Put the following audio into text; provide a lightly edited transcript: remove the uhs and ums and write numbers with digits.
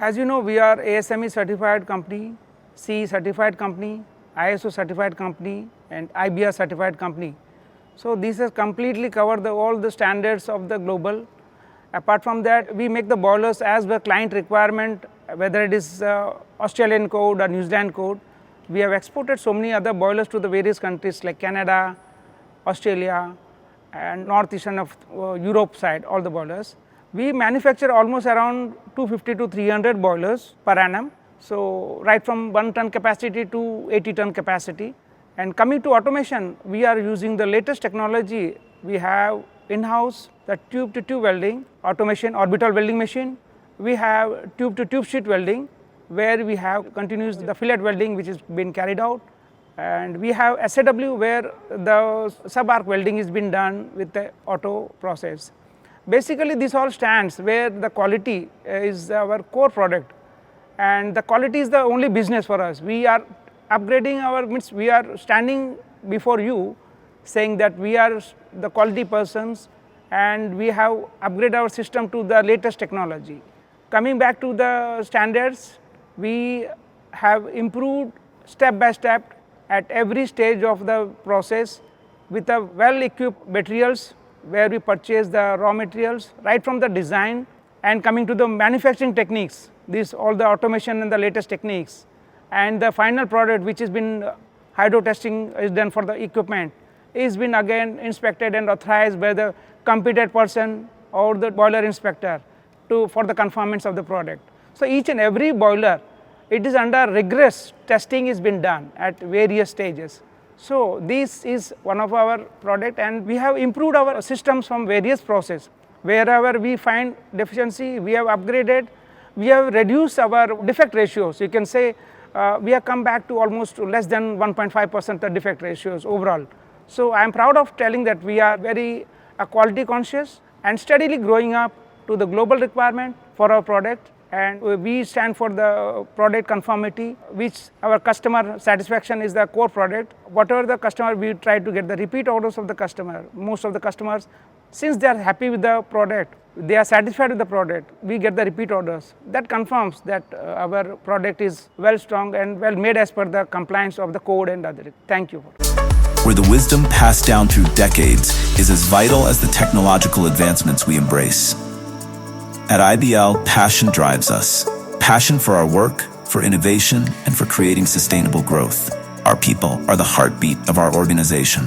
As you know, we are ASME certified company, CE certified company, ISO certified company and IBL certified company. So this has completely covered all the standards of the global. Apart from that, we make the boilers as per client requirement, whether it is Australian code or New Zealand code. We have exported so many other boilers to the various countries like Canada, Australia and northeastern of Europe side, all the boilers. We manufacture almost around 250 to 300 boilers per annum. So right from 1 ton capacity to 80 ton capacity. And coming to automation, we are using the latest technology. We have in-house the tube to tube welding, automation, orbital welding machine. We have tube to tube sheet welding, where we have continuous the fillet welding which is being carried out. And we have SAW where the sub-arc welding is being done with the auto process. Basically this all stands where the quality is our core product, and the quality is the only business for us. We are upgrading means we are standing before you saying that we are the quality persons and we have upgraded our system to the latest technology. Coming back to the standards, we have improved step by step at every stage of the process with a well equipped materials where we purchase the raw materials right from the design, and coming to the manufacturing techniques, all the automation and the latest techniques, and the final product which has been hydro testing is done for the equipment is been again inspected and authorized by the competent person or the boiler inspector for the conformance of the product. So each and every boiler, it is under rigorous testing is been done at various stages. So this is one of our product, and we have improved our systems from various process. Wherever we find deficiency, we have upgraded, we have reduced our defect ratios. You can say we have come back to almost less than 1.5% the defect ratios overall. So I am proud of telling that we are very quality conscious and steadily growing up to the global requirement for our product, and we stand for the product conformity, which our customer satisfaction is the core product. Whatever the customer, we try to get the repeat orders of the customer. Most of the customers, since they are happy with the product, they are satisfied with the product, we get the repeat orders. That confirms that our product is well strong and well made as per the compliance of the code and other. Thank you. Where the wisdom passed down through decades is as vital as the technological advancements we embrace. At IBL, passion drives us. Passion for our work, for innovation, and for creating sustainable growth. Our people are the heartbeat of our organization.